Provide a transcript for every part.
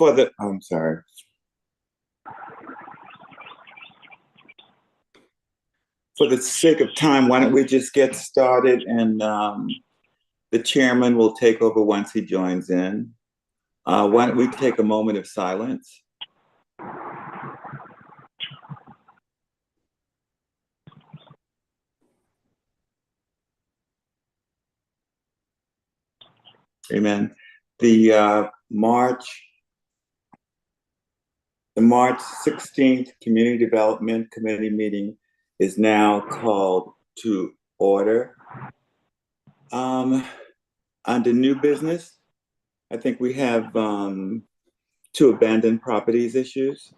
I'm sorry. For the sake of time, why don't we just get started, and the chairman will take over once he joins in. Why don't we take a moment of silence? Amen. The March 16th Community Development Committee meeting is now called to order. Under new business, I think we have two abandoned properties issues.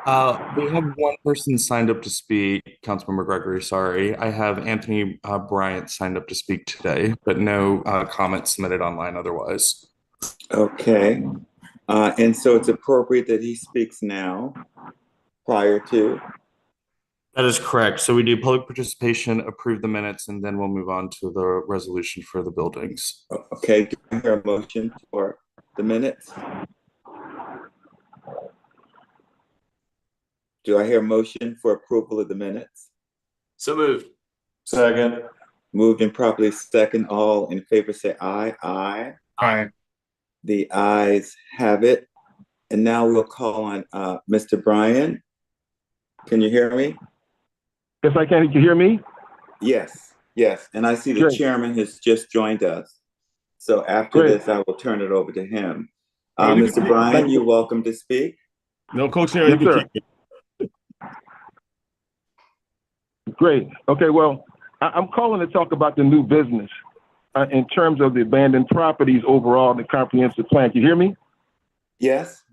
We have one person signed up to speak, Councilmember Gregory, sorry. I have Anthony Bryant signed up to speak today, but no comments submitted online otherwise. Okay. And so it's appropriate that he speaks now, prior to? That is correct. So we do public participation, approve the minutes, and then we'll move on to the resolution for the buildings. Okay, do I hear a motion for the minutes? Do I hear a motion for approval of the minutes? So moved. Second. Moved and properly second. All in favor say aye. Aye. Aye. The ayes have it. And now we'll call on Mr. Bryan. Can you hear me? Yes, I can. You hear me? Yes, yes. And I see the chairman has just joined us. So after this, I will turn it over to him. Mr. Bryan, you're welcome to speak. No, co-chair, yes, sir. Great. Okay, well, I'm calling to talk about the new business in terms of the abandoned properties overall, the comprehensive plan. Can you hear me? Yes.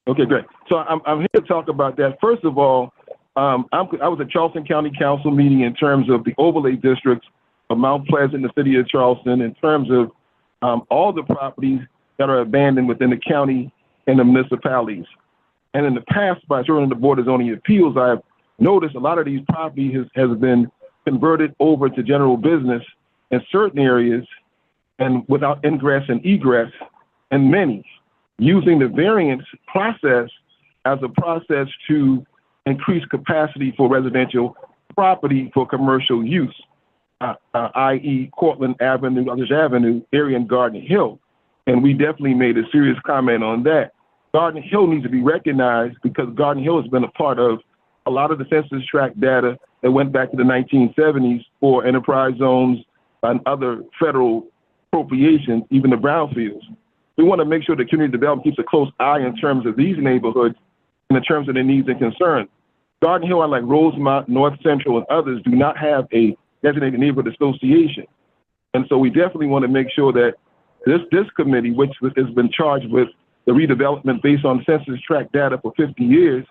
Okay, great. So I'm here to talk about that. First of all, I was at Charleston County Council meeting in terms of the overlay districts of Mount Pleasant in the city of Charleston, in terms of all the properties that are abandoned within the county and the municipalities. And in the past, by serving the Board of Zoning Appeals, I've noticed a lot of these properties has been converted over to general business in certain areas and without ingress and egress, and many using the variance process as a process to increase capacity for residential property for commercial use, i.e. Cortland Avenue, Others Avenue, area in Garden Hill. And we definitely made a serious comment on that. Garden Hill needs to be recognized because Garden Hill has been a part of a lot of the census tract data that went back to the 1970s for enterprise zones and other federal appropriations, even the brownfields. We want to make sure the community development keeps a close eye in terms of these neighborhoods and in terms of their needs and concerns. Garden Hill, unlike Rosemont, North Central, and others, do not have a designated neighborhood association. And so we definitely want to make sure that this committee, which has been charged with the redevelopment based on census tract data for 50 years,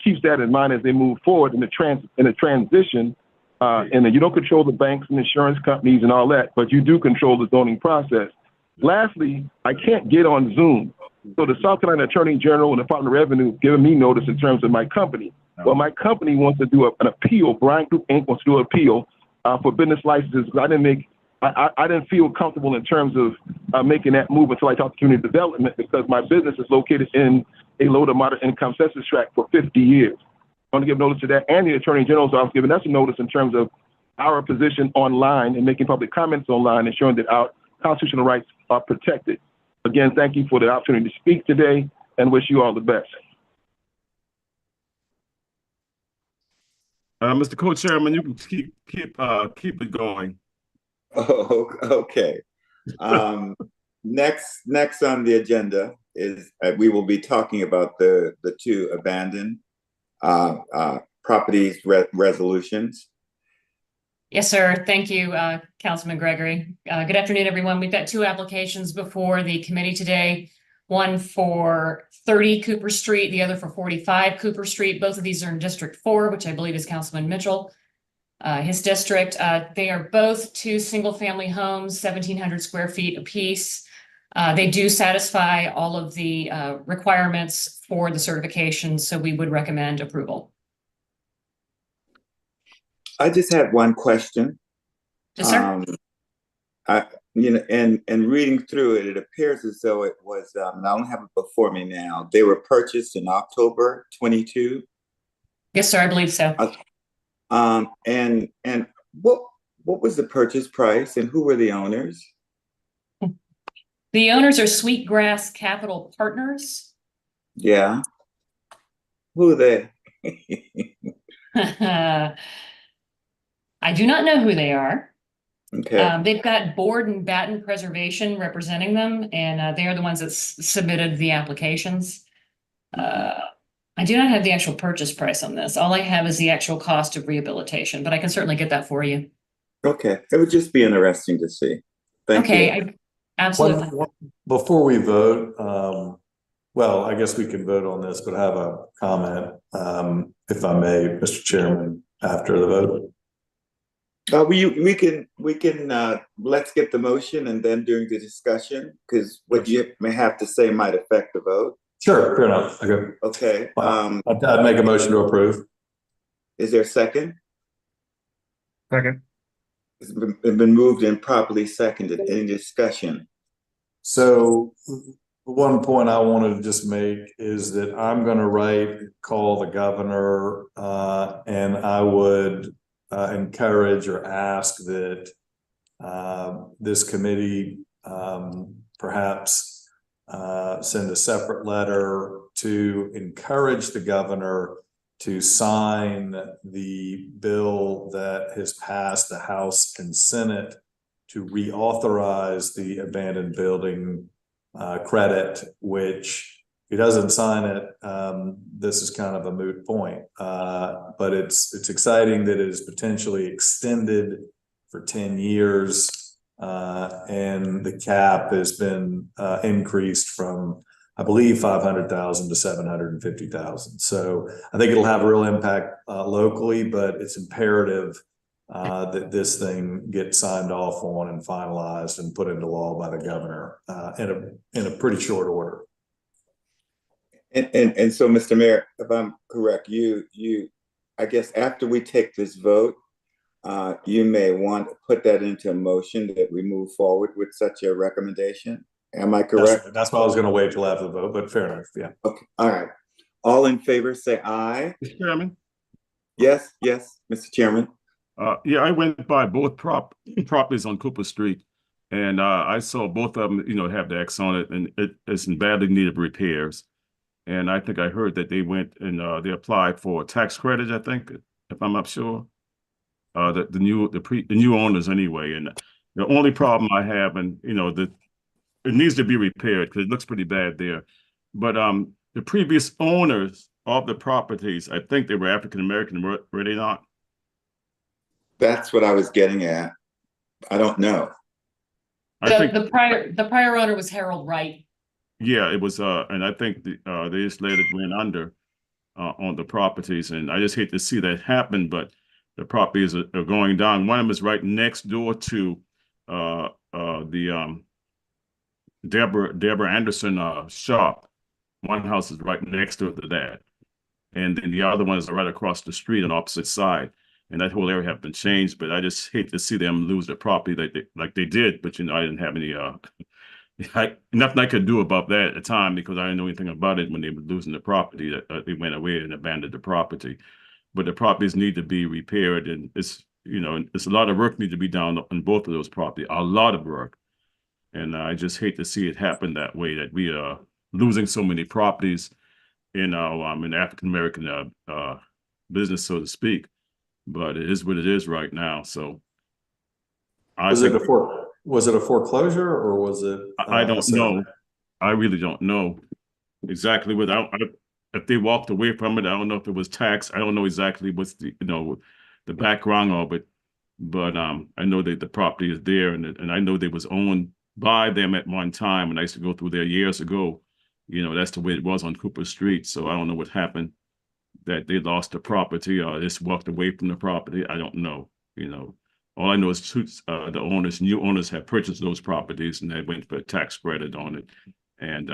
keeps that in mind as they move forward in the transition. And then you don't control the banks and insurance companies and all that, but you do control the zoning process. Lastly, I can't get on Zoom. So the South Carolina Attorney General and the Department of Revenue have given me notice in terms of my company. Well, my company wants to do an appeal. Bryant Group Inc. wants to do an appeal for business licenses. I didn't feel comfortable in terms of making that move until I talked to community development, because my business is located in a low to moderate income census tract for 50 years. I want to give notice to that, and the Attorney General's office giving us a notice in terms of our position online and making public comments online, ensuring that our constitutional rights are protected. Again, thank you for the opportunity to speak today, and wish you all the best. Mr. Co-Chairman, you can keep it going. Oh, okay. Next on the agenda is we will be talking about the two abandoned properties resolutions. Yes, sir. Thank you, Councilman Gregory. Good afternoon, everyone. We've got two applications before the committee today. One for 30 Cooper Street, the other for 45 Cooper Street. Both of these are in District 4, which I believe is Councilman Mitchell, his district. They are both two single-family homes, 1,700 square feet apiece. They do satisfy all of the requirements for the certification, so we would recommend approval. I just had one question. Yes, sir. and reading through it, it appears as though it was, and I don't have it before me now. They were purchased in October 22. Yes, sir, I believe so. And what was the purchase price and who were the owners? The owners are Sweetgrass Capital Partners. Yeah. Who are they? I do not know who they are. Okay. They've got Board and Batten Preservation representing them, and they are the ones that submitted the applications. I do not have the actual purchase price on this. All I have is the actual cost of rehabilitation, but I can certainly get that for you. Okay. It would just be interesting to see. Thank you. Absolutely. Before we vote, well, I guess we can vote on this, but I have a comment, if I may, Mr. Chairman, after the vote. We can let's get the motion and then during the discussion, because what you may have to say might affect the vote. Sure, fair enough. Okay. Okay. I'd make a motion to approve. Is there a second? Second. It's been moved and properly seconded. Any discussion? So one point I wanted to just make is that I'm going to call the governor, and I would encourage or ask that this committee perhaps send a separate letter to encourage the governor to sign the bill that has passed the House and Senate to reauthorize the abandoned building credit, which if he doesn't sign it, this is kind of a moot point. But it's exciting that it is potentially extended for 10 years. And the cap has been increased from, I believe, 500,000 to 750,000. So I think it'll have a real impact locally, but it's imperative that this thing gets signed off on and finalized and put into law by the governor in a pretty short order. And so, Mr. Mayor, if I'm correct, I guess after we take this vote, you may want to put that into a motion that we move forward with such a recommendation. Am I correct? That's why I was going to wait till after the vote, but fair enough. Yeah. Okay. All right. All in favor, say aye. Mr. Chairman. Yes. Yes, Mr. Chairman. Yeah, I went by both properties on Cooper Street, and I saw both of them, have the X on it, and it's in badly need of repairs. And I think I heard that they went and they applied for tax credit, I think, if I'm not sure. The new owners anyway. And the only problem I have, and it needs to be repaired because it looks pretty bad there. But the previous owners of the properties, I think they were African American, were they not? That's what I was getting at. I don't know. The prior owner was Harold Wright. Yeah, it was, and I think they just let it went under on the properties, and I just hate to see that happen. But the properties are going down. One of them is right next door to the Deborah Anderson shop. One house is right next to that, and then the other one is right across the street on the opposite side. And that whole area have been changed, but I just hate to see them lose the property like they did. But I didn't have any nothing I could do about that at the time because I didn't know anything about it when they were losing the property. That they went away and abandoned the property. But the properties need to be repaired, and it's a lot of work need to be done on both of those properties. A lot of work, and I just hate to see it happen that way. That we are losing so many properties in African American business, so to speak. But it is what it is right now. So, was it a foreclosure or was it? I don't know. I really don't know exactly what. If they walked away from it, I don't know if it was tax. I don't know exactly what's the background of it. But I know that the property is there, and I know they was owned by them at one time. And I used to go through there years ago. That's the way it was on Cooper Street. So I don't know what happened. That they lost the property or just walked away from the property. I don't know. All I know is the new owners have purchased those properties and they went for a tax credit on it and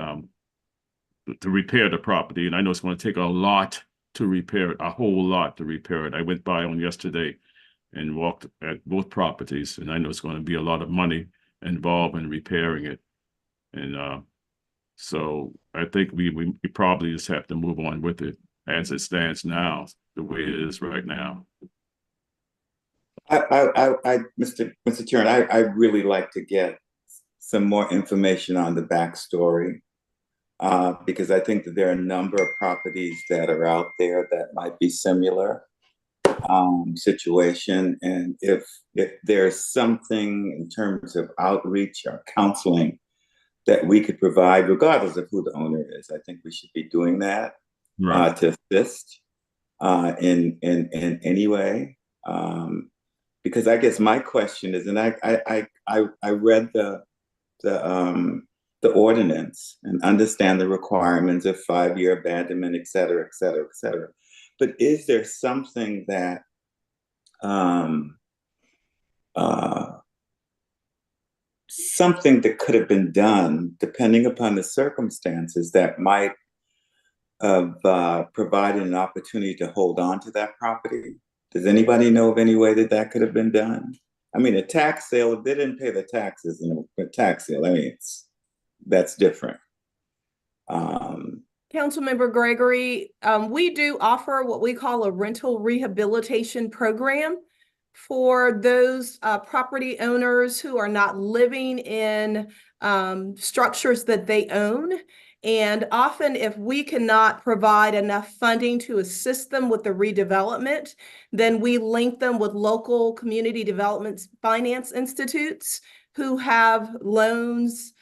to repair the property. And I know it's going to take a lot to repair it, a whole lot to repair it. I went by on yesterday and walked at both properties, and I know it's going to be a lot of money involved in repairing it. And so I think we probably just have to move on with it as it stands now, the way it is right now. Mr. Chairman, I really like to get some more information on the backstory, because I think that there are a number of properties that are out there that might be similar situation. And if there's something in terms of outreach or counseling that we could provide, regardless of who the owner is, I think we should be doing that to assist in any way. Because I guess my question is, and I read the ordinance and understand the requirements of 5-year abandonment, et cetera, et cetera, et cetera. But is there something that something that could have been done, depending upon the circumstances, that might have provided an opportunity to hold on to that property? Does anybody know of any way that that could have been done? I mean, a tax sale, if they didn't pay the taxes in a tax sale, I mean, that's different. Councilmember Gregory, we do offer what we call a rental rehabilitation program for those property owners who are not living in structures that they own. And often if we cannot provide enough funding to assist them with the redevelopment, then we link them with local community development finance institutes who have loans,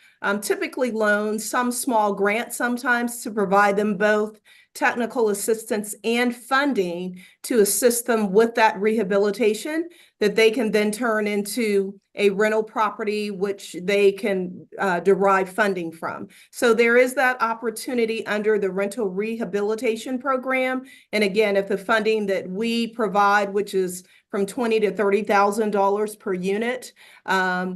typically loans, some small grants sometimes, to provide them both technical assistance and funding to assist them with that rehabilitation that they can then turn into a rental property which they can derive funding from. So there is that opportunity under the rental rehabilitation program. And again, if the funding that we provide, which is from $20,000 to $30,000 per unit,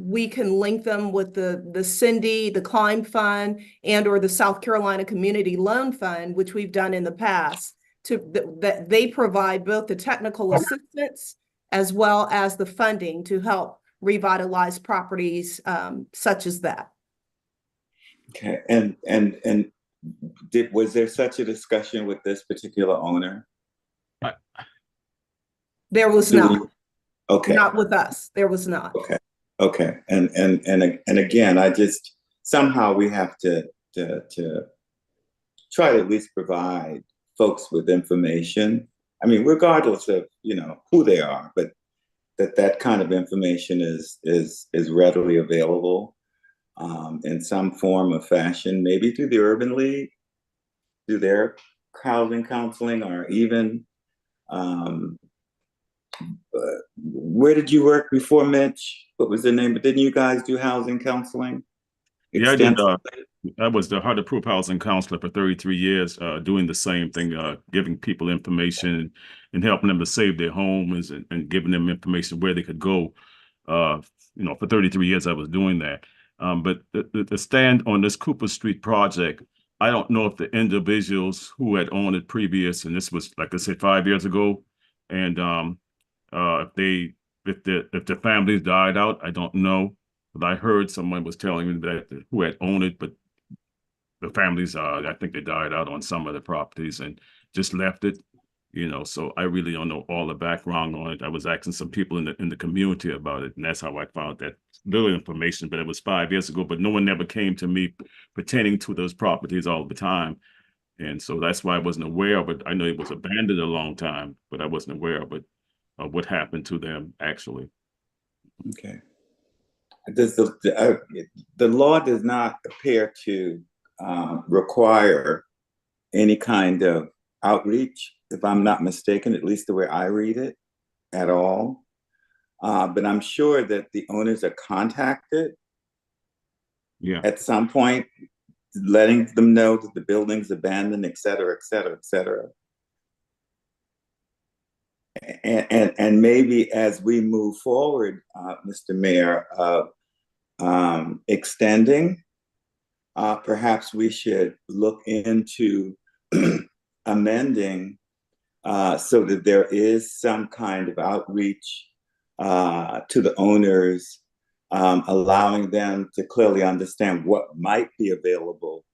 we can link them with the Cindy, the Climb Fund, and or the South Carolina Community Loan Fund, which we've done in the past, that they provide both the technical assistance as well as the funding to help revitalize properties such as that. Okay, and was there such a discussion with this particular owner? There was not. Okay. Not with us. There was not. Okay. Okay. And again, I just somehow we have to try to at least provide folks with information. I mean, regardless of who they are, but that kind of information is readily available in some form or fashion, maybe through the Urban League, through their housing counseling, or even where did you work before, Mitch? What was the name? Didn't you guys do housing counseling? Yeah, I did. I was the hard approved housing counselor for 33 years, doing the same thing, giving people information and helping them to save their homes and giving them information where they could go. For 33 years, I was doing that. But the stand on this Cooper Street project, I don't know if the individuals who had owned it previous, and this was, like I said, 5 years ago, and if the families died out, I don't know. But I heard someone was telling me that who had owned it, but the families, I think they died out on some of the properties and just left it, so I really don't know all the background on it. I was asking some people in the community about it, and that's how I found that little information, but it was 5 years ago, but no one ever came to me pertaining to those properties all the time. And so that's why I wasn't aware of it. I know it was abandoned a long time, but I wasn't aware of it, of what happened to them actually. Okay. Does the law does not appear to require any kind of outreach, if I'm not mistaken, at least the way I read it, at all. But I'm sure that the owners are contacted at some point, letting them know that the building's abandoned, et cetera, et cetera, et cetera. And maybe as we move forward, Mr. Mayor, extending, perhaps we should look into amending so that there is some kind of outreach to the owners allowing them to clearly understand what might be available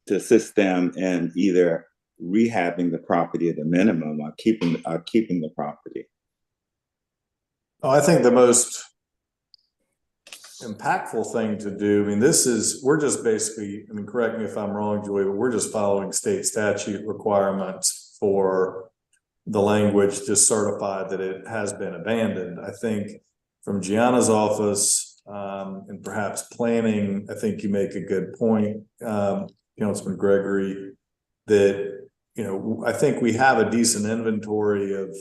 to assist them in either rehabbing the property at a minimum or keeping the property. Oh, I think the most impactful thing to do, I mean, we're just basically, I mean, correct me if I'm wrong, Julie, but we're just following state statute requirements for the language to certify that it has been abandoned. I think from Gianna's office and perhaps planning, I think you make a good point, Councilman Gregory, that, I think we have a decent inventory of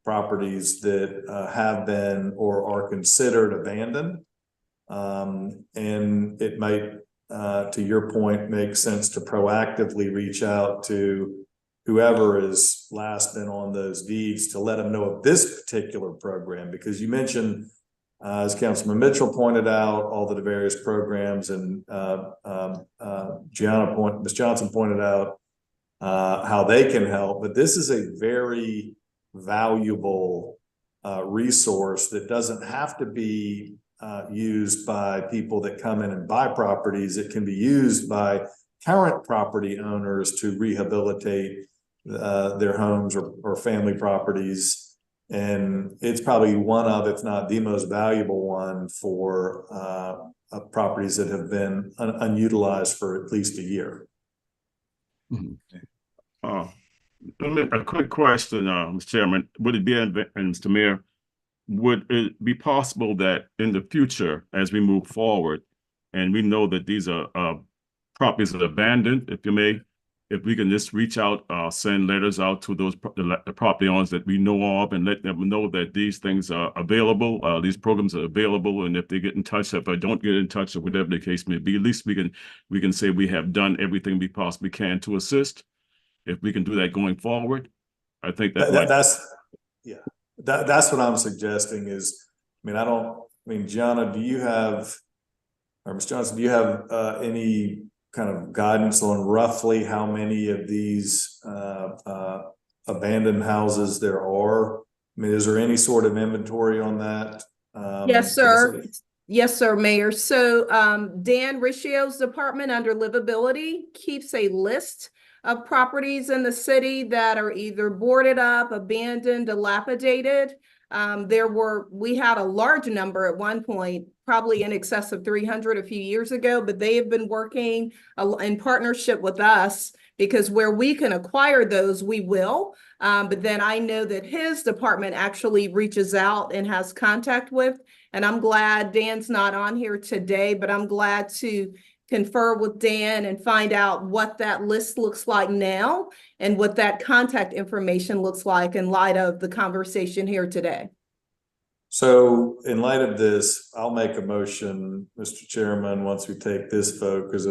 properties that have been or are considered abandoned. And it might, to your point, make sense to proactively reach out to whoever is last been on those deeds to let them know of this particular program, because you mentioned, as Councilman Mitchell pointed out, all the various programs, and Ms. Johnson pointed out how they can help, but this is a very valuable resource that doesn't have to be used by people that come in and buy properties. It can be used by current property owners to rehabilitate their homes or family properties. And it's probably one of, if not the most valuable one for properties that have been unutilized for at least a year. A quick question, Mr. Chairman. Would it be, and Mr. Mayor, would it be possible that in the future, as we move forward, and we know that these are properties that are abandoned, if you may, if we can just reach out, send letters out to those the property owners that we know of, and let them know that these things are available, these programs are available, and if they get in touch, if I don't get in touch, or whatever the case may be, at least we can say we have done everything we possibly can to assist. If we can do that going forward, I think that's what I'm suggesting is, Gianna, do you have, or Ms. Johnson, do you have any kind of guidance on roughly how many of these abandoned houses there are? I mean, is there any sort of inventory on that? Yes, sir. Yes, sir, Mayor. So Dan Riccio's department under livability keeps a list of properties in the city that are either boarded up, abandoned, dilapidated. We had a large number at one point, probably in excess of 300 a few years ago, but they have been working in partnership with us, because where we can acquire those, we will. But then I know that his department actually reaches out and has contact with, and I'm glad Dan's not on here today, but I'm glad to confer with Dan and find out what that list looks like now and what that contact information looks like in light of the conversation here today. So in light of this, I'll make a motion, Mr. Chairman, once we take this vote, because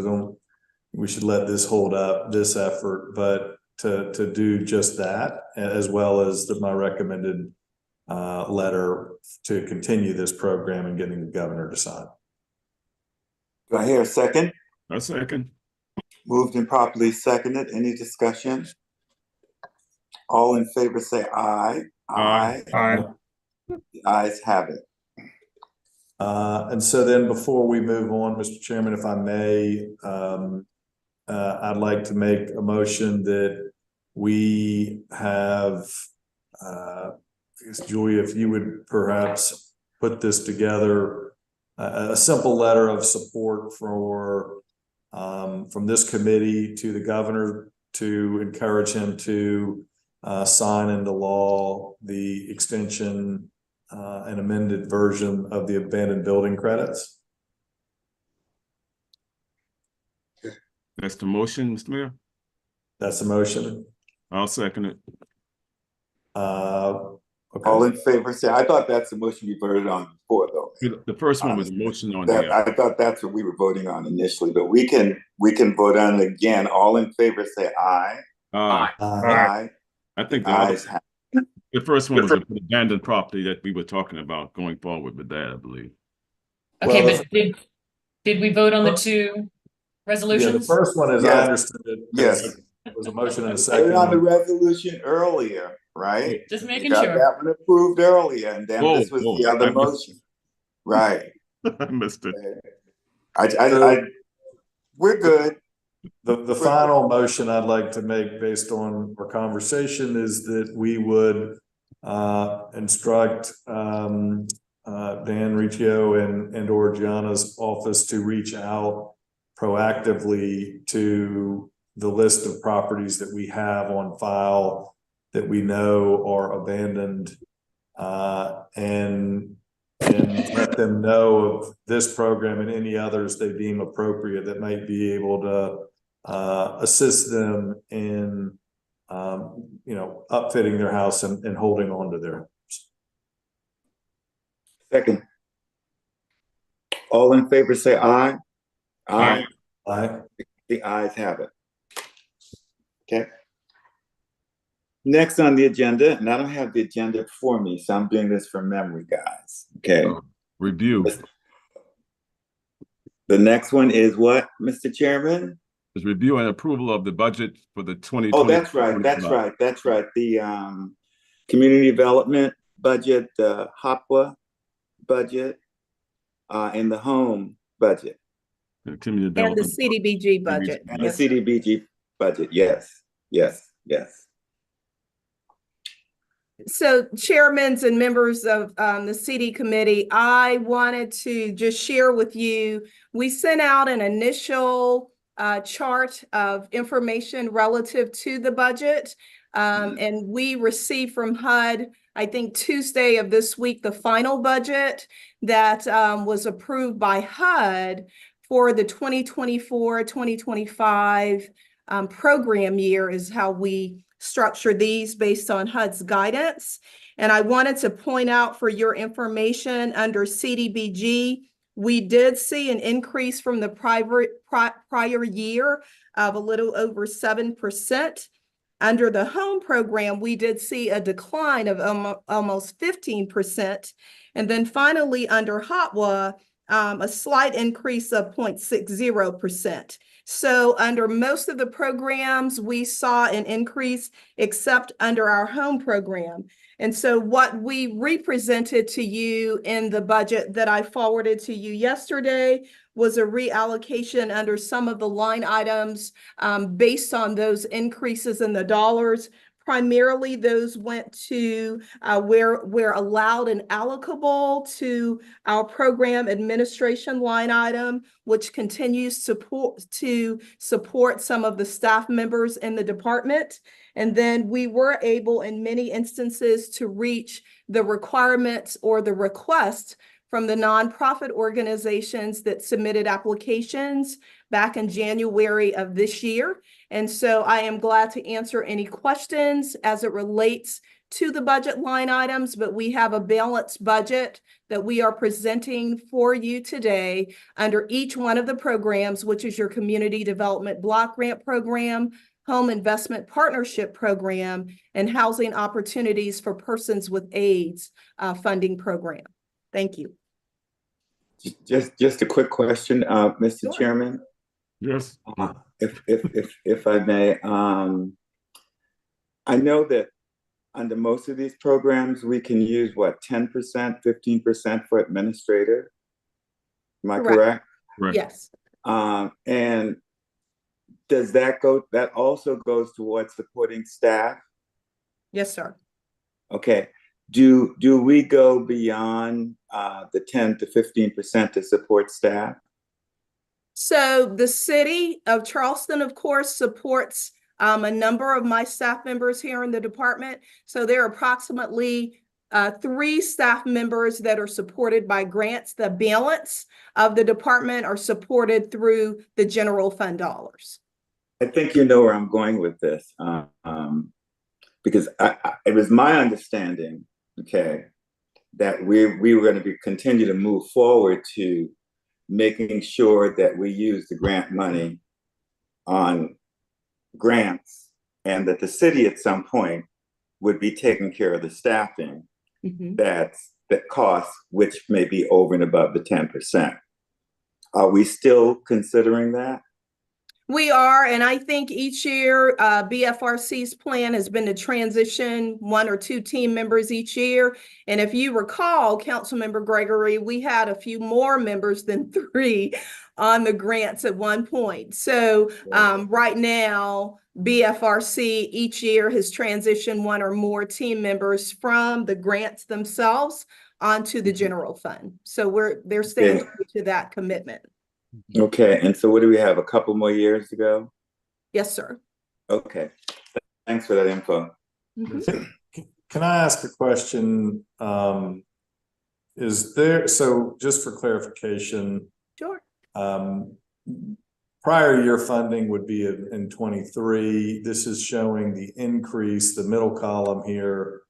we should let this hold up this effort, but to do just that, as well as my recommended letter to continue this program and getting the governor to sign. Do I hear a second? A second. Moved and properly seconded. Any discussion? All in favor say aye. Aye. Aye. The ayes have it. And so then before we move on, Mr. Chairman, if I may, I'd like to make a motion that we have, Julia, if you would perhaps put this together, a simple letter of support from this committee to the governor to encourage him to sign into law the extension and amended version of the abandoned building credits. That's the motion, Mr. Mayor. That's the motion. I'll second it. Okay. All in favor say, I thought that's the motion we voted on before, though. The first one was a motion on I thought that's what we were voting on initially, but we can vote on it again. All in favor say aye. Aye. Aye. I think the first one was an abandoned property that we were talking about going forward with that, I believe. Okay, Well, but did we vote on the two resolutions? Yeah, the first one, as I understood it, yes, was a motion and a second. on the resolution earlier, right? Just making we got sure. that one approved earlier, and then this was the other motion. Right. I missed it. We're good. The final motion I'd like to make based on our conversation is that we would instruct Dan Riccio and or Gianna's office to reach out proactively to the list of properties that we have on file that we know are abandoned, and let them know of this program and any others they deem appropriate that might be able to assist them in upfitting their house and holding on to their homes. Second. All in favor say aye. Aye. Aye. The ayes have it. Okay. Next on the agenda, and I don't have the agenda for me, so I'm doing this from memory, guys. Okay. Review. The next one is what, Mr. Chairman? Is review and approval of the budget for the 2020. Oh, that's right. The community development budget, the HOPWA budget, and the home budget. And community And the development. CDBG budget. And the Yes, sir. CDBG budget, yes. So chairmans and members of the CD committee, I wanted to just share with you, we sent out an initial chart of information relative to the budget. And we received from HUD, I think Tuesday of this week, the final budget that was approved by HUD for the 2024-2025 program year is how we structure these based on HUD's guidance. And I wanted to point out for your information under CDBG, we did see an increase from the prior year of a little over 7%. Under the home program, we did see a decline of almost 15%. And then finally, under HOTWA, a slight increase of 0.60%. So under most of the programs, we saw an increase except under our home program. And so what we represented to you in the budget that I forwarded to you yesterday was a reallocation under some of the line items based on those increases in the dollars. Primarily, those went to where allowed and allocable to our program administration line item, which continues to support some of the staff members in the department. And then we were able, in many instances, to reach the requirements or the requests from the nonprofit organizations that submitted applications back in January of this year. And so I am glad to answer any questions as it relates to the budget line items, but we have a balanced budget that we are presenting for you today under each one of the programs, which is your Community Development Block Grant Program, Home Investment Partnership Program, and Housing Opportunities for Persons with AIDS funding program. Thank you. Just a quick question, Mr. Sure. Chairman. Yes. If I may, I know that under most of these programs, we can use what, 10%, 15% for administrator? Am I correct? Right. Yes. And does that also goes towards supporting staff? Yes, sir. Okay. Do we go beyond the 10 to 15% to support staff? So the city of Charleston, of course, supports a number of my staff members here in the department. So there are approximately 3 staff members that are supported by grants. The balance of the department are supported through the general fund dollars. I think you know where I'm going with this, because it was my understanding, okay, that we were going to continue to move forward to making sure that we use the grant money on grants, and that the city at some point would be taking care of the staffing that costs, which may be over and above the 10%. Are we still considering that? We are, and I think each year BFRC's plan has been to transition 1 or 2 team members each year. And if you recall, Councilmember Gregory, we had a few more members than 3 on the grants at one point. So right now, BFRC each year has transitioned 1 or more team members from the grants themselves onto the general fund. So they're staying true to that commitment. Okay, and so what do we have? A couple more years to go? Yes, sir. Okay, thanks for that info. Can I ask a question? Is there, so just for clarification, Sure. Prior year funding would be in 23. This is showing the increase, the middle column here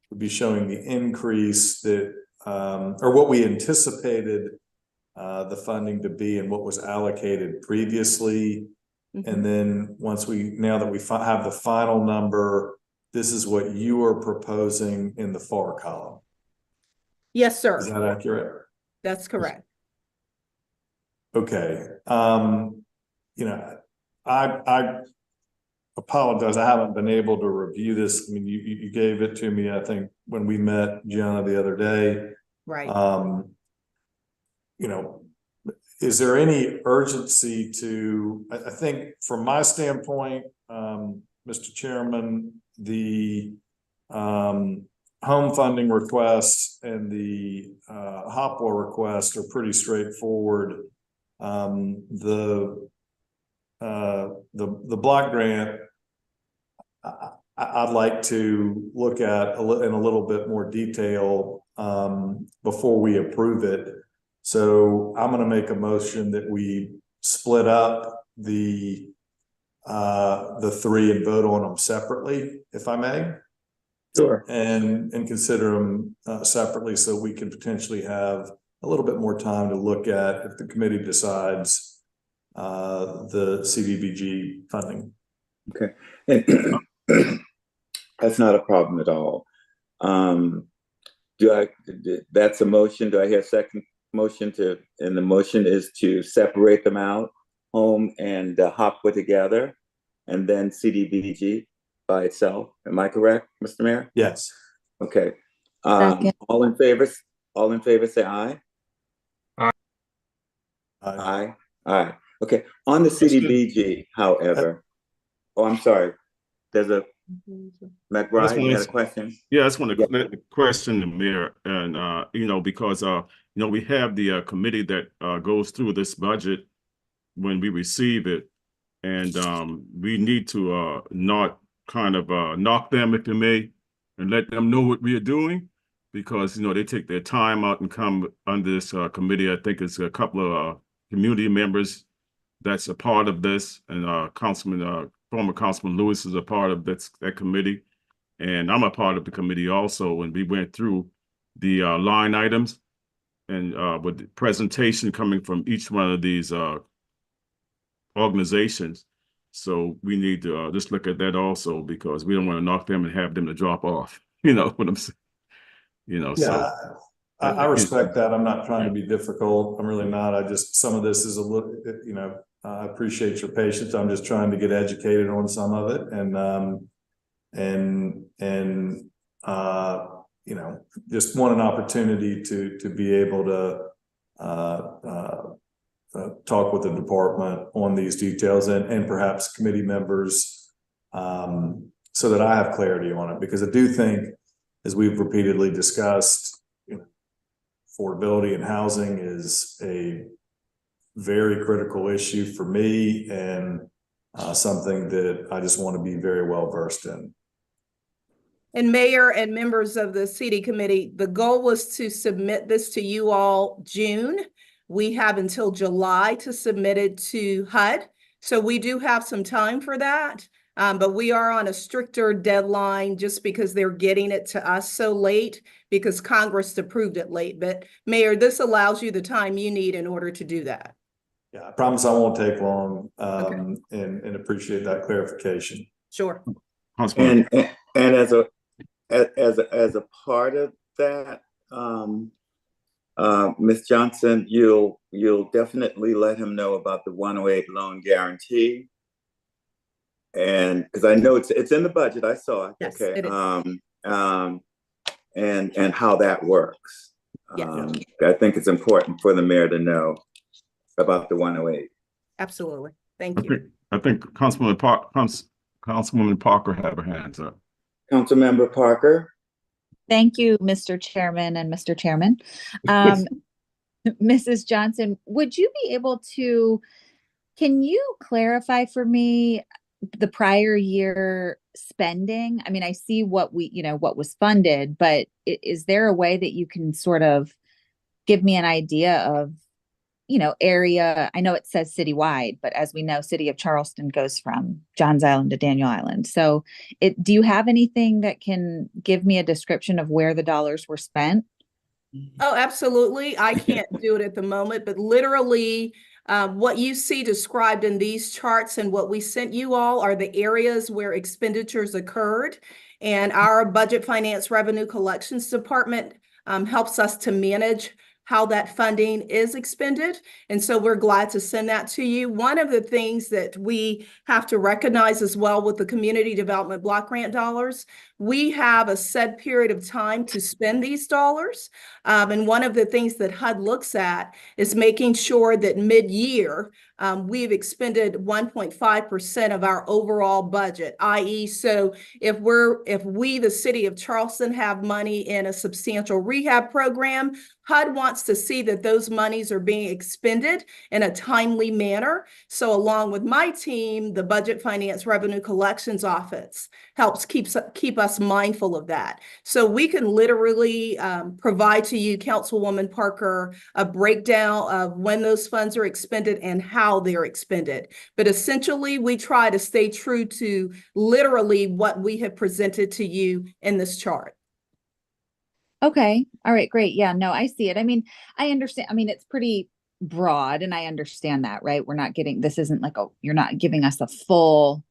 would be showing the increase that, or what we anticipated the funding to be and what was allocated previously. And then once now that we have the final number, this is what you are proposing in the far column. Yes, sir. Is that accurate? That's correct. Okay. You know, I apologize. I haven't been able to review this. I mean, you gave it to me, I think, when we met Gianna the other day. Right. You know, is there any urgency to, I think from my standpoint, Mr. Chairman, the home funding requests and the HOPWA request are pretty straightforward. The block grant, I'd like to look at in a little bit more detail before we approve it. So I'm going to make a motion that we split up the 3 and vote on them separately, if I may. Sure. And consider them separately, so we can potentially have a little bit more time to look at, if the committee decides, the CDBG funding. Okay, and that's not a problem at all. That's a motion. Do I hear a second motion and the motion is to separate them out, home and HOPWA together, and then CDBG by itself. Am I correct, Mr. Mayor? Yes. Okay. All in favor say aye. Aye. Aye. Okay. On the CDBG, however, oh, I'm sorry. There's a McBride, you had a question? Yeah, I just want to question the mayor, and you know, because you know, we have the committee that goes through this budget when we receive it, and we need to not kind of knock them, if you may, and let them know what we are doing, because you know, they take their time out and come under this committee. I think it's a couple of community members that's a part of this, and former Councilman Lewis is a part of that committee, and I'm a part of the committee also. When we went through the line items, and with the presentation coming from each one of these organizations, so we need to just look at that also, because we don't want to knock them and have them to drop off. You know what I'm saying? You know, yeah, so I respect that. I'm not trying to be difficult. I'm really not. I just, some of this is a little, you know, I appreciate your patience. I'm just trying to get educated on some of it, and you know, just want an opportunity to be able to talk with the department on these details, and perhaps committee members, so that I have clarity on it, because I do think, as we've repeatedly discussed, you know, affordability and housing is a very critical issue for me, and something that I just want to be very well versed in. And Mayor and members of the CD committee, the goal was to submit this to you all June. We have until July to submit it to HUD. So we do have some time for that, but we are on a stricter deadline just because they're getting it to us so late, because Congress approved it late. But Mayor, this allows you the time you need in order to do that. Yeah, I promise I won't take long, and appreciate that clarification. Sure. And as a part of that, Ms. Johnson, you'll definitely let him know about the 108 loan guarantee, And because I know it's in the budget, I saw it. Yes, Okay. it is. And how that works. Yes. I think it's important for the mayor to know about the 108. Absolutely. Thank you. I think Councilwoman Parker have her hands up. Councilmember Parker. Thank you, Mr. Chairman and Mr. Chairman. Mrs. Johnson, would you be able to, can you clarify for me the prior year spending? I mean, I see what what was funded, but is there a way that you can sort of give me an idea of, area? I know it says citywide, but as we know, City of Charleston goes from Johns Island to Daniel Island. So do you have anything that can give me a description of where the dollars were spent? Oh, absolutely. I can't do it at the moment, but literally what you see described in these charts and what we sent you all are the areas where expenditures occurred. And our Budget Finance Revenue Collections Department helps us to manage how that funding is expended. And so we're glad to send that to you. One of the things that we have to recognize as well with the Community Development Block Grant dollars, we have a set period of time to spend these dollars. And one of the things that HUD looks at is making sure that mid-year, we've expended 1.5% of our overall budget, i.e. so if we, the City of Charleston, have money in a substantial rehab program, HUD wants to see that those monies are being expended in a timely manner. So along with my team, the Budget Finance Revenue Collections Office helps keep us mindful of that. So we can literally provide to you, Councilwoman Parker, a breakdown of when those funds are expended and how they're expended. But essentially, we try to stay true to literally what we have presented to you in this chart. Okay. All right, great. Yeah, no, I see it. I mean, I understand. I mean, it's pretty broad and I understand that, right? We're not getting, this isn't like you're not giving us a full,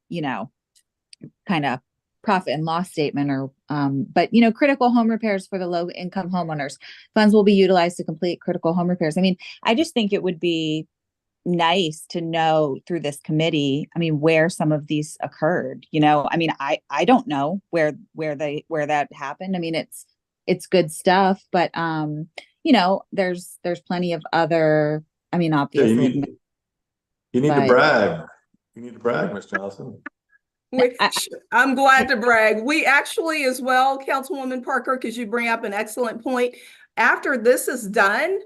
kind of profit and loss statement or, but critical home repairs for the low income homeowners. Funds will be utilized to complete critical home repairs. I mean, I just think it would be nice to know through this committee, I mean, where some of these occurred, I mean, I don't know where that happened. I mean, it's good stuff, but there's plenty of other, I mean, obviously. You need to brag. You need to brag, Ms. Johnson. I'm glad to brag. We actually as well, Councilwoman Parker, because you bring up an excellent point. After this is done,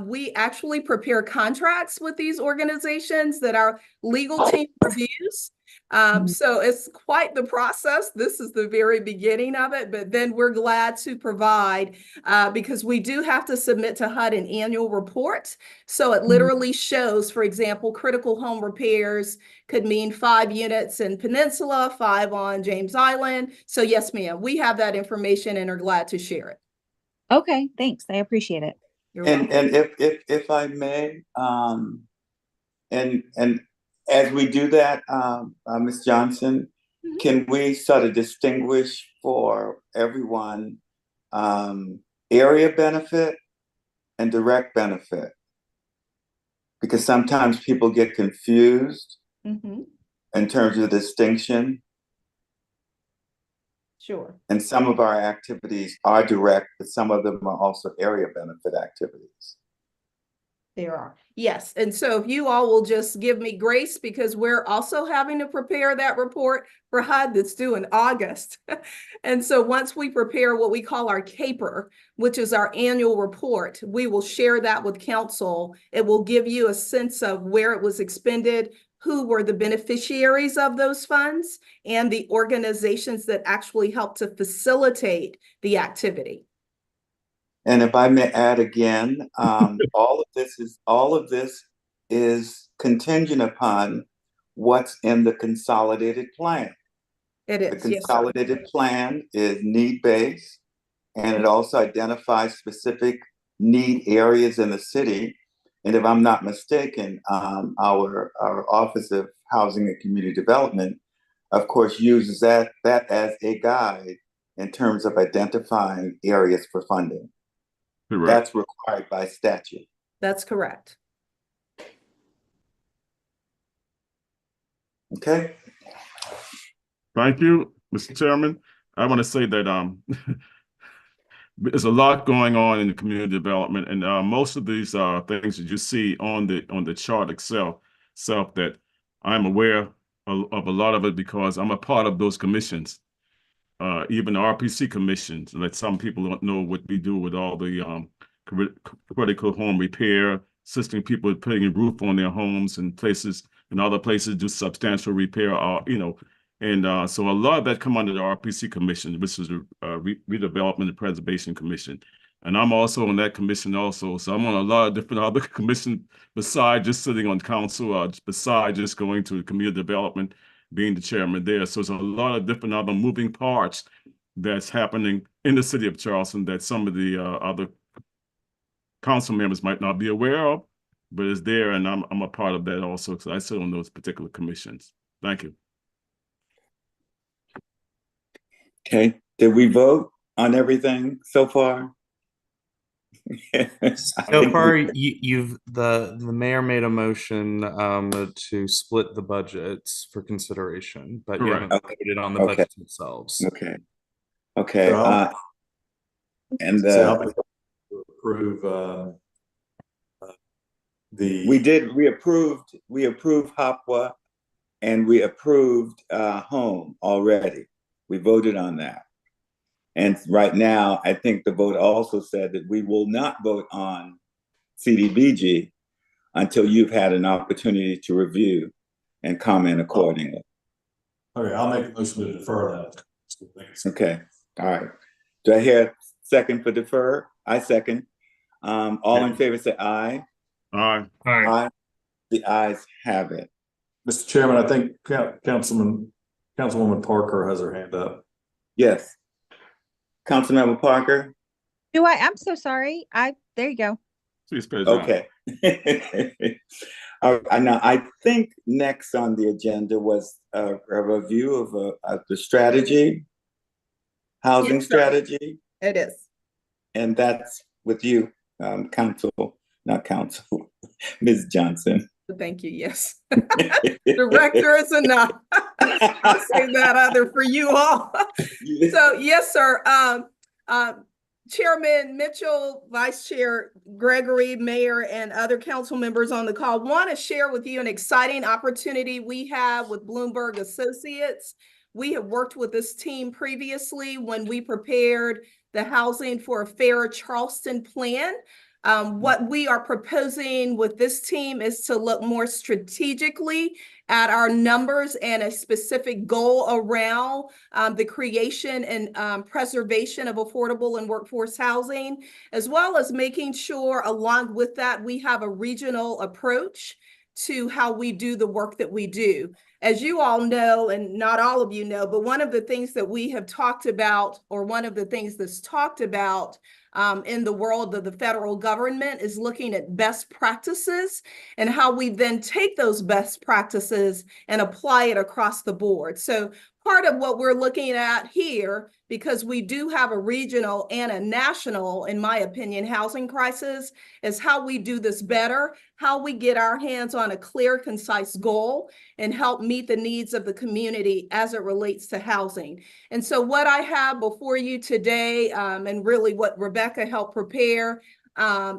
we actually prepare contracts with these organizations that our legal team reviews. So it's quite the process. This is the very beginning of it, but then we're glad to provide because we do have to submit to HUD an annual report. So it literally shows, for example, critical home repairs could mean 5 units in Peninsula, 5 on James Island. So yes, ma'am, we have that information and are glad to share it. Okay, thanks. I appreciate it. And if I may, and as we do that, Ms. Johnson, can we sort of distinguish for everyone area benefit and direct benefit? Because sometimes people get confused in terms of the distinction. Sure. And some of our activities are direct, but some of them are also area benefit activities. There are. Yes. And so if you all will just give me grace, because we're also having to prepare that report for HUD that's due in August. And so once we prepare what we call our CAPER, which is our annual report, we will share that with council. It will give you a sense of where it was expended, who were the beneficiaries of those funds, and the organizations that actually helped to facilitate the activity. And if I may add again, all of this is contingent upon what's in the consolidated plan. It is. The consolidated plan is need-based, and it also identifies specific need areas in the city. And if I'm not mistaken, our Office of Housing and Community Development, of course, uses that as a guide in terms of identifying areas for funding. Correct. That's required by statute. That's correct. Okay. Thank you, Mr. Chairman. I want to say that there's a lot going on in the community development, and most of these things that you see on the chart itself that I'm aware of a lot of it because I'm a part of those commissions. Even the RPC commissions, like some people don't know what we do with all the critical home repair, assisting people with putting a roof on their homes and places, and other places do substantial repair, and so a lot of that come under the RPC commission, which is the Redevelopment and Preservation Commission. And I'm also on that commission also. So I'm on a lot of different other commissions besides just sitting on council, besides just going to community development, being the chairman there. So there's a lot of different other moving parts that's happening in the city of Charleston that some of the other council members might not be aware of, but it's there, and I'm a part of that also because I sit on those particular commissions. Thank you. Okay, did we vote on everything so far? So far, the mayor made a motion to split the budgets for consideration, but you haven't voted on the budgets themselves. Okay. So And I'll approve we approved Hopwa, and we approved Home already. We voted on that. And right now, I think the vote also said that we will not vote on CDBG until you've had an opportunity to review and comment accordingly. Okay, I'll make a motion to defer that. Okay, all right. Do I hear a second for defer? I second. All in favor say aye. Aye. Aye. The ayes have it. Mr. Chairman, I think Councilwoman Parker has her hand up. Yes. Councilmember Parker? I'm so sorry. There you go. Okay. Now, I think next on the agenda was a review of the strategy, housing strategy. It is. And that's with you, Ms. Johnson. Thank you. Yes. Director is enough. I'll say that other for you all. So yes, sir. Chairman Mitchell, Vice Chair Gregory, Mayor, and other council members on the call want to share with you an exciting opportunity we have with Bloomberg Associates. We have worked with this team previously when we prepared the Housing for a Fair Charleston plan. What we are proposing with this team is to look more strategically at our numbers and a specific goal around the creation and preservation of affordable and workforce housing, as well as making sure along with that, we have a regional approach to how we do the work that we do. As you all know, and not all of you know, but one of the things that we have talked about, or one of the things that's talked about in the world of the federal government is looking at best practices and how we then take those best practices and apply it across the board. So part of what we're looking at here, because we do have a regional and a national, in my opinion, housing crisis, is how we do this better, how we get our hands on a clear, concise goal and help meet the needs of the community as it relates to housing. And so what I have before you today, and really what Rebecca helped prepare,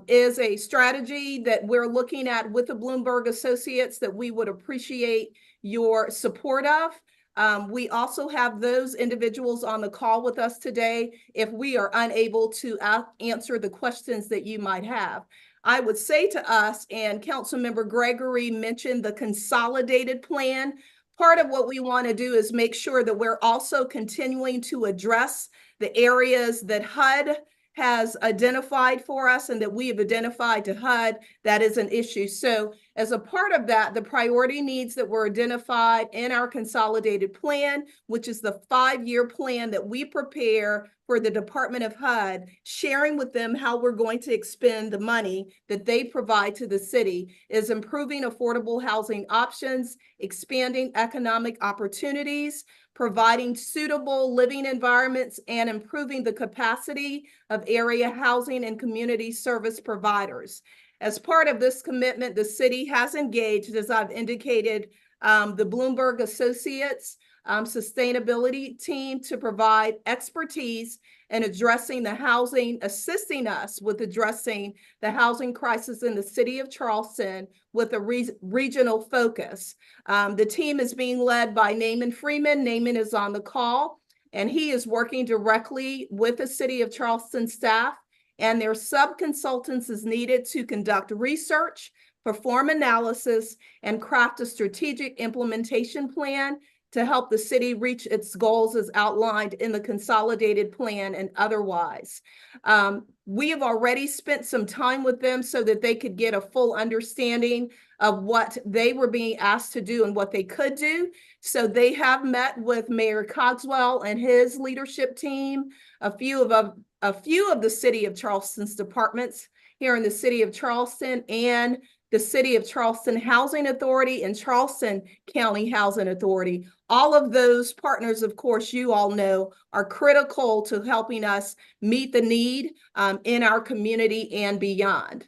is a strategy that we're looking at with the Bloomberg Associates that we would appreciate your support of. We also have those individuals on the call with us today if we are unable to answer the questions that you might have. I would say to us, and Councilmember Gregory mentioned the consolidated plan. Part of what we want to do is make sure that we're also continuing to address the areas that HUD has identified for us and that we have identified to HUD that is an issue. So as a part of that, the priority needs that were identified in our consolidated plan, which is the 5-year plan that we prepare for the Department of HUD, sharing with them how we're going to expend the money that they provide to the city, is improving affordable housing options, expanding economic opportunities, providing suitable living environments, and improving the capacity of area housing and community service providers. As part of this commitment, the city has engaged, as I've indicated, the Bloomberg Associates sustainability team to provide expertise in addressing the housing, assisting us with addressing the housing crisis in the city of Charleston with a regional focus. The team is being led by Naaman Freeman. Naaman is on the call, and he is working directly with the city of Charleston staff, and their sub-consultants is needed to conduct research, perform analysis, and craft a strategic implementation plan to help the city reach its goals as outlined in the consolidated plan and otherwise. We have already spent some time with them so that they could get a full understanding of what they were being asked to do and what they could do. So they have met with Mayor Cogswell and his leadership team, a few of the city of Charleston's departments here in the city of Charleston, and the City of Charleston Housing Authority and Charleston County Housing Authority. All of those partners, of course, you all know, are critical to helping us meet the need in our community and beyond.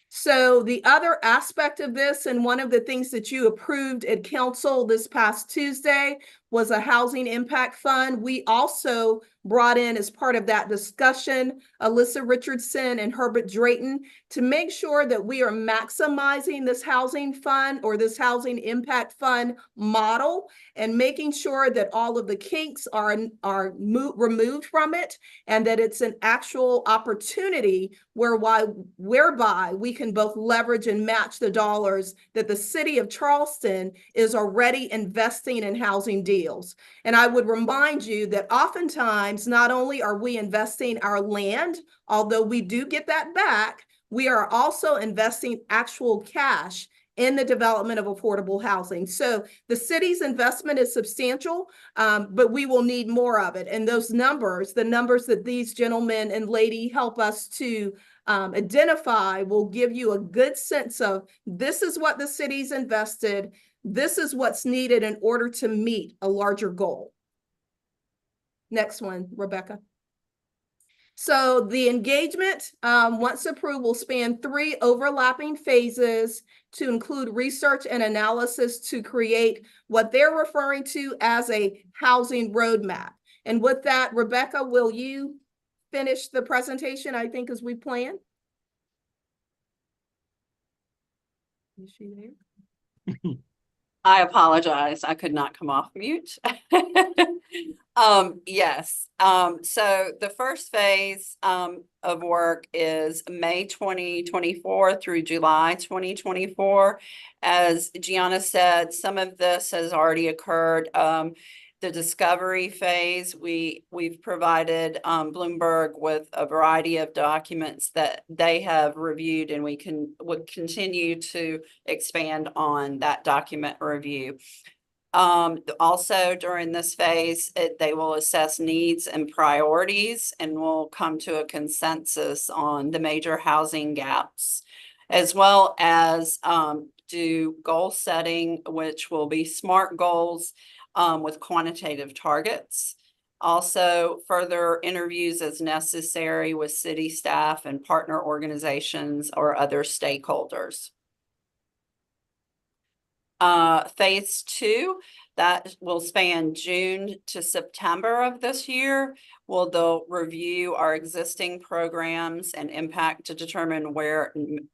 So the other aspect of this, and one of the things that you approved at council this past Tuesday, was a housing impact fund. We also brought in, as part of that discussion, Alyssa Richardson and Herbert Drayton to make sure that we are maximizing this housing fund or this housing impact fund model and making sure that all of the kinks are removed from it and that it's an actual opportunity whereby we can both leverage and match the dollars that the city of Charleston is already investing in housing deals. And I would remind you that oftentimes, not only are we investing our land, although we do get that back, we are also investing actual cash in the development of affordable housing. So the city's investment is substantial, but we will need more of it. And those numbers, the numbers that these gentlemen and lady help us to identify, will give you a good sense of this is what the city's invested. This is what's needed in order to meet a larger goal. Next one, Rebecca. So the engagement, once approved, will span 3 overlapping phases to include research and analysis to create what they're referring to as a housing roadmap. And with that, Rebecca, will you finish the presentation, I think, as we planned? Is she there? I apologize. I could not come off mute. Yes. So the first phase of work is May 2024 through July 2024. As Gianna said, some of this has already occurred. The discovery phase, we've provided Bloomberg with a variety of documents that they have reviewed, and would continue to expand on that document review. Also during this phase, they will assess needs and priorities and will come to a consensus on the major housing gaps, as well as do goal setting, which will be SMART goals with quantitative targets. Also, further interviews as necessary with city staff and partner organizations or other stakeholders. Phase 2, that will span June to September of this year. They'll review our existing programs and impact to determine where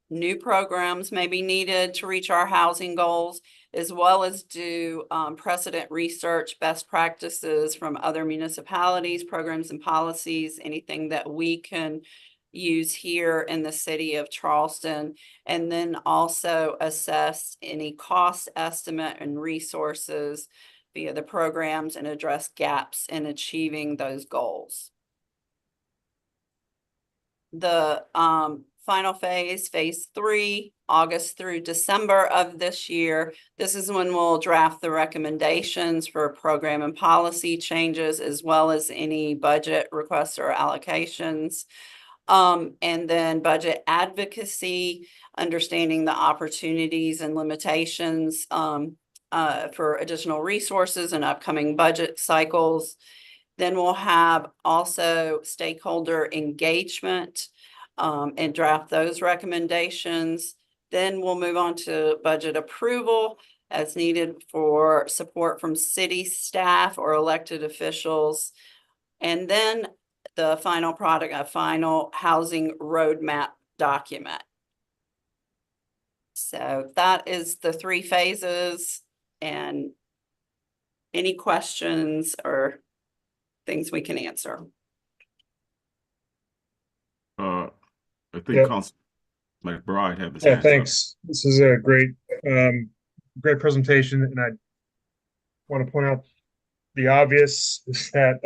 new programs may be needed to reach our housing goals, as well as do precedent research, best practices from other municipalities, programs and policies, anything that we can use here in the city of Charleston, and then also assess any cost estimate and resources via the programs and address gaps in achieving those goals. The final phase, phase 3, August through December of this year. This is when we'll draft the recommendations for program and policy changes, as well as any budget requests or allocations. And then budget advocacy, understanding the opportunities and limitations for additional resources and upcoming budget cycles. Then we'll have also stakeholder engagement and draft those recommendations. Then we'll move on to budget approval. as needed for support from city staff or elected officials. And then the final product, a final housing roadmap document. So that is the 3 phases, and any questions or things we can answer. I think Yep. Councilman McBride have his Yeah, hands up. thanks. This is a great, great presentation, and I want to point out the obvious is that,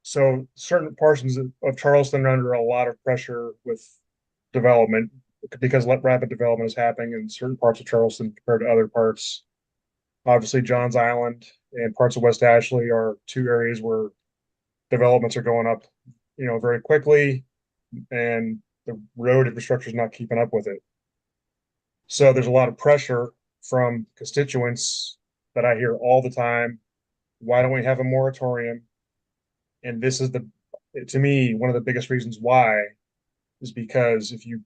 so certain portions of Charleston are under a lot of pressure with development because rapid development is happening in certain parts of Charleston compared to other parts. Obviously, Johns Island and parts of West Ashley are 2 areas where developments are going up, very quickly, and the road infrastructure is not keeping up with it. So there's a lot of pressure from constituents that I hear all the time. Why don't we have a moratorium? And this is to me, one of the biggest reasons why is because if you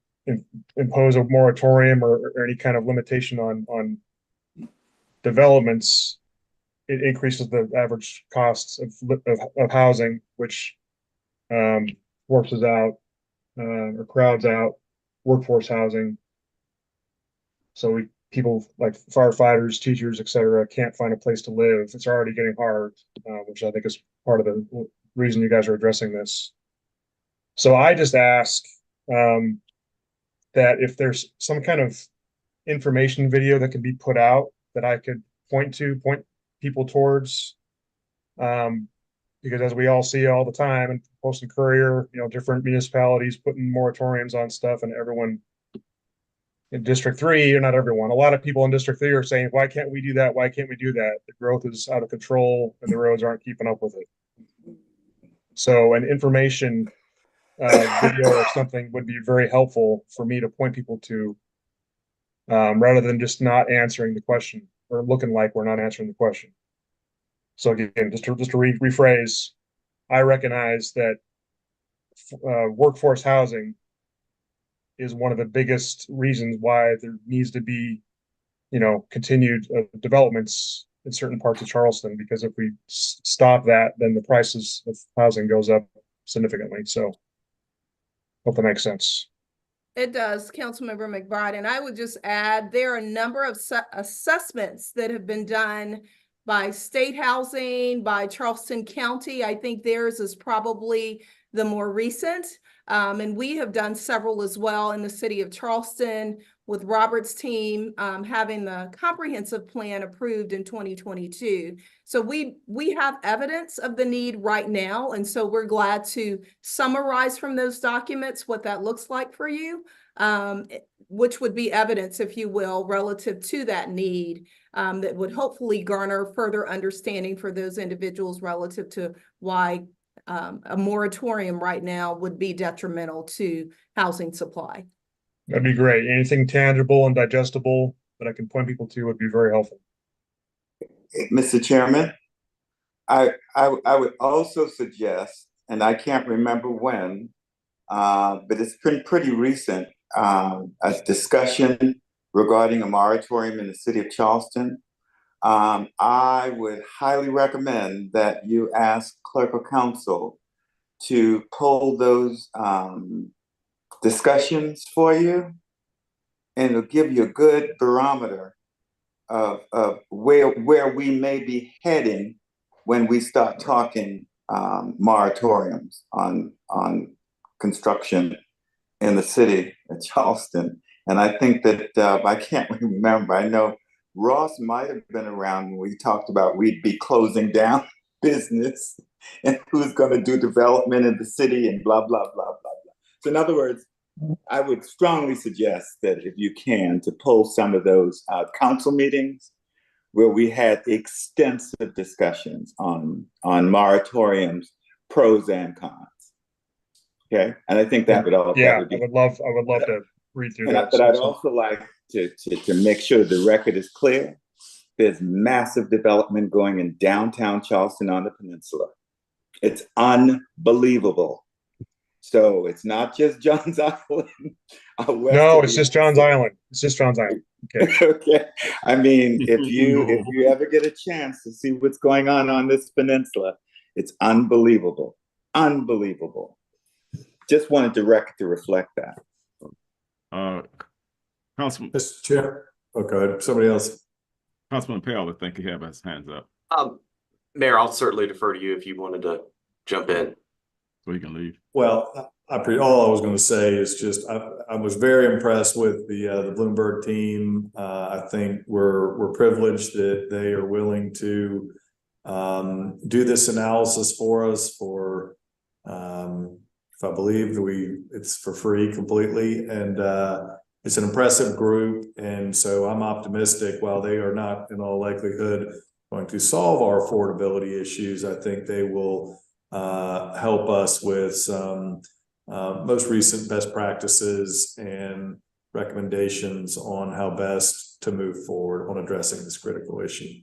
impose a moratorium or any kind of limitation on developments, it increases the average costs of housing, which forces out or crowds out workforce housing. So people like firefighters, teachers, etc., can't find a place to live. It's already getting hard, which I think is part of the reason you guys are addressing this. So I just ask that if there's some kind of information video that can be put out that I could point people towards, because as we all see all the time, and Post and Courier, different municipalities putting moratoriums on stuff, and everyone in District 3, or not everyone, a lot of people in District 3 are saying, why can't we do that? Why can't we do that? The growth is out of control and the roads aren't keeping up with it. So an information video or something would be very helpful for me to point people to, rather than just not answering the question or looking like we're not answering the question. So again, just to rephrase, I recognize that workforce housing is one of the biggest reasons why there needs to be, continued developments in certain parts of Charleston, because if we stop that, then the prices of housing goes up significantly. So hope that makes sense. It does, Councilmember McBride. And I would just add, there are a number of assessments that have been done by state housing, by Charleston County. I think theirs is probably the more recent. And we have done several as well in the city of Charleston with Robert's team having the comprehensive plan approved in 2022. So we have evidence of the need right now. And so we're glad to summarize from those documents what that looks like for you, which would be evidence, if you will, relative to that need that would hopefully garner further understanding for those individuals relative to why a moratorium right now would be detrimental to housing supply. That'd be great. Anything tangible and digestible that I can point people to would be very helpful. Mr. Chairman, I would also suggest, and I can't remember when, but it's been pretty recent, a discussion regarding a moratorium in the city of Charleston. I would highly recommend that you ask Clerk of Council to pull those discussions for you, and it'll give you a good barometer of where we may be heading when we start talking moratoriums on construction in the city of Charleston. And I think that I can't remember. I know Ross might have been around when we talked about we'd be closing down business and who's going to do development in the city and blah, blah, blah, blah, blah. So in other words, I would strongly suggest that if you can, to pull some of those council meetings where we had extensive discussions on moratoriums, pros and cons. Okay, and I think that would all. Yeah, would be, I would love to read through that. But I'd also like to make sure the record is clear. There's massive development going in downtown Charleston on the peninsula. It's unbelievable. So it's not just Johns Island. No, it's just John's Island. It's just John's Island. Okay. Okay. I mean, if you ever get a chance to see what's going on this peninsula, it's unbelievable. Unbelievable. Just wanted to reflect that. Councilman, Mr. Chair. Okay, somebody else. Councilman Pell, I think he have his hands up, Mayor, I'll certainly defer to you if you wanted to jump in. so he can leave. Well, all I was going to say is just I was very impressed with the Bloomberg team. I think we're privileged that they are willing to do this analysis for us for if I believe it's for free completely, and it's an impressive group, and so I'm optimistic. While they are not in all likelihood going to solve our affordability issues, I think they will help us with some most recent best practices and recommendations on how best to move forward on addressing this critical issue.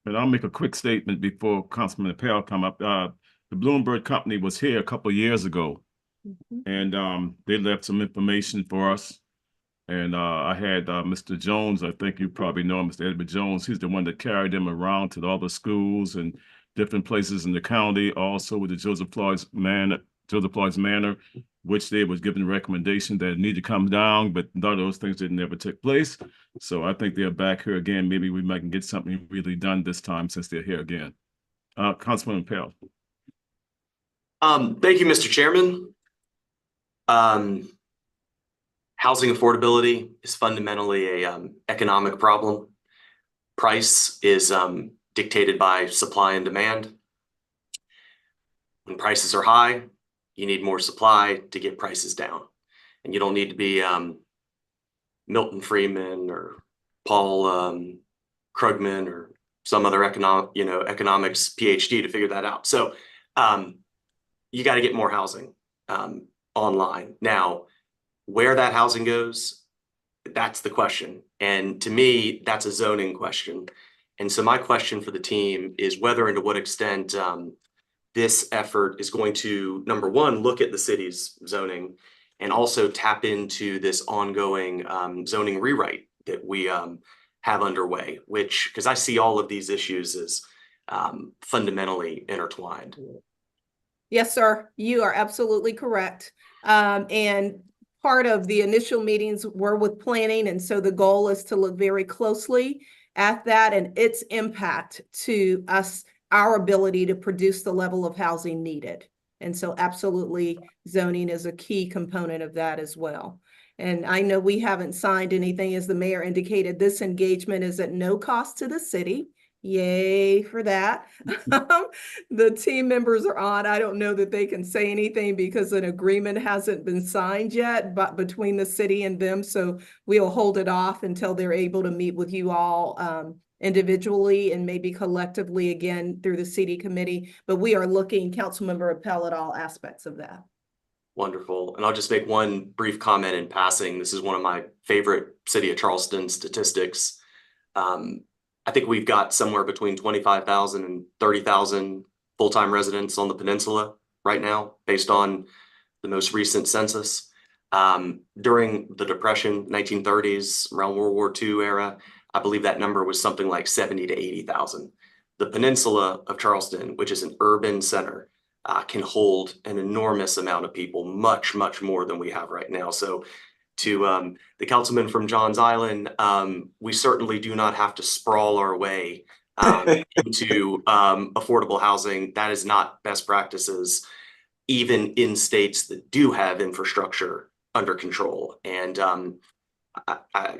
But I'll make a quick statement before Councilman Pell come up. The Bloomberg company was here a couple of years ago, and they left some information for us. And I had Mr. Jones, I think you probably know him, Mr. Edward Jones. He's the one that carried them around to all the schools and different places in the county, also with the Joseph Floyd's Manor, which they was given a recommendation that it need to come down, but none of those things didn't ever take place. So I think they're back here again. Maybe we might get something really done this time since they're here again. Councilman Pell. Thank you, Mr. Chairman. Housing affordability is fundamentally a economic problem. Price is dictated by supply and demand. When prices are high, you need more supply to get prices down. And you don't need to be Milton Friedman or Paul Krugman or some other economics PhD to figure that out. So you got to get more housing online. Now, where that housing goes, that's the question. And to me, that's a zoning question. And so my question for the team is whether and to what extent this effort is going to, number one, look at the city's zoning and also tap into this ongoing zoning rewrite that we have underway, because I see all of these issues as fundamentally intertwined. Yes, sir. You are absolutely correct. And part of the initial meetings were with planning. And so the goal is to look very closely at that and its impact to us, our ability to produce the level of housing needed. And so absolutely zoning is a key component of that as well. And I know we haven't signed anything, as the mayor indicated. This engagement is at no cost to the city. Yay for that. The team members are on. I don't know that they can say anything because an agreement hasn't been signed yet, but between the city and them. So we'll hold it off until they're able to meet with you all individually and maybe collectively again through the city committee. But we are looking, Councilmember Appel, at all aspects of that. Wonderful. And I'll just make one brief comment in passing. This is one of my favorite City of Charleston statistics. I think we've got somewhere between 25,000 and 30,000 full-time residents on the peninsula right now, based on the most recent census. During the Depression, 1930s, around World War II era, I believe that number was something like 70 to 80,000. The peninsula of Charleston, which is an urban center, can hold an enormous amount of people, much, much more than we have right now. So to the councilman from Johns Island, we certainly do not have to sprawl our way into affordable housing. That is not best practices, even in states that do have infrastructure under control. And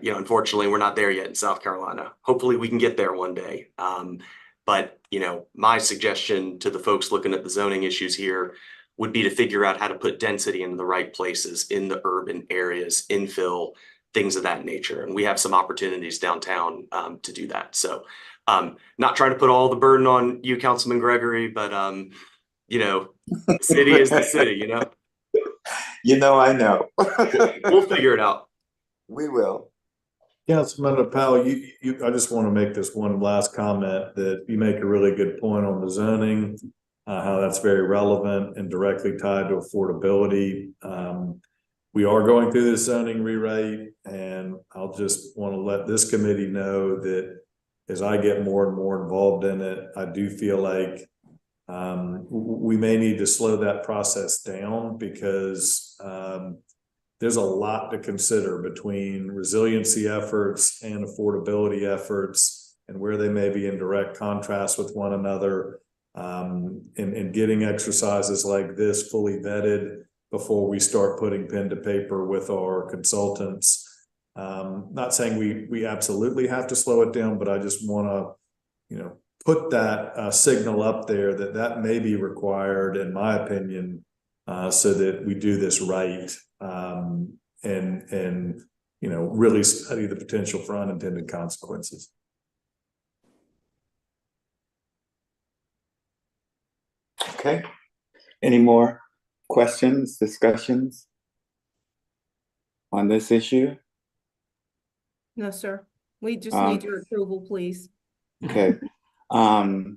unfortunately, we're not there yet in South Carolina. Hopefully we can get there one day. But my suggestion to the folks looking at the zoning issues here would be to figure out how to put density in the right places in the urban areas, infill, things of that nature. And we have some opportunities downtown to do that. So not trying to put all the burden on you, Councilman Gregory, but the city is the city, I know. We'll figure it out. We will. Councilman Appel, I just want to make this one last comment that you make a really good point on the zoning, how that's very relevant and directly tied to affordability. we are going through this zoning rewrite, and I'll just want to let this committee know that as I get more and more involved in it, I do feel like we may need to slow that process down because there's a lot to consider between resiliency efforts and affordability efforts and where they may be in direct contrast with one another, and getting exercises like this fully vetted before we start putting pen to paper with our consultants. Not saying we absolutely have to slow it down, but I just want to, put that signal up there that may be required, in my opinion, so that we do this right, and really study the potential for unintended consequences. Okay. Any more questions, discussions on this issue? No, sir. We just need your approval, please. Okay. So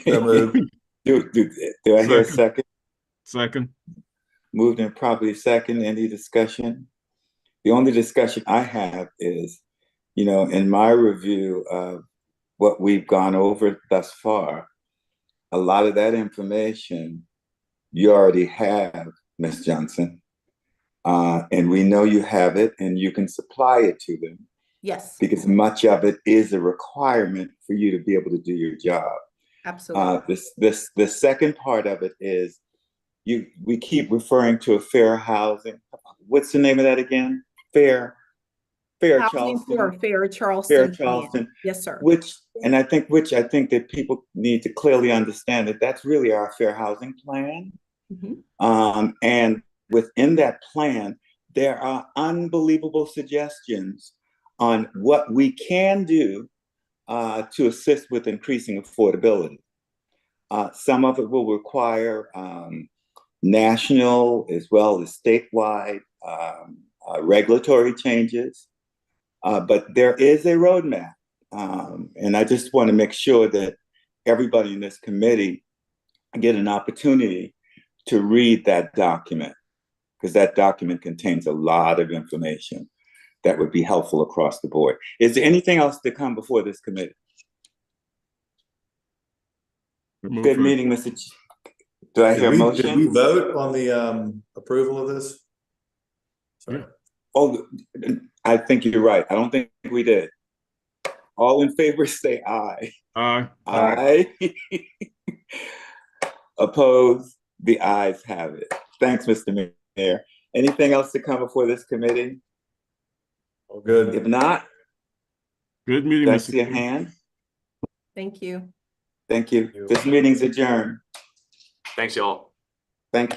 moved. Do I hear a second? Second. Moved and properly second. Any discussion? The only discussion I have is, in my review of what we've gone over thus far, a lot of that information you already have, Ms. Johnson. And we know you have it and you can supply it to them. Yes. Because much of it is a requirement for you to be able to do your job. Absolutely. The second part of it is we keep referring to a fair housing. What's the name of that again? Fair Housing Charleston. for Fair Charleston. Fair Charleston. Yes, sir. Which I think that people need to clearly understand that that's really our fair housing plan. Mm-hmm. And within that plan, there are unbelievable suggestions on what we can do to assist with increasing affordability. Some of it will require national as well as statewide regulatory changes, but there is a roadmap. And I just want to make sure that everybody in this committee get an opportunity to read that document, because that document contains a lot of information that would be helpful across the board. Is there anything else to come before this committee? Good meeting, Mr. Do I hear a motion? Did we vote on the approval of this? Sorry. Oh, I think you're right. I don't think we did. All in favor, say aye. Aye. Aye. Opposed? The ayes have it. Thanks, Mr. Mayor. Anything else to come before this committee? Oh, good. If not, Good meeting, I Mr. see a hand. Thank you. Thank you. This meeting's adjourned. Thanks, y'all. Thank you.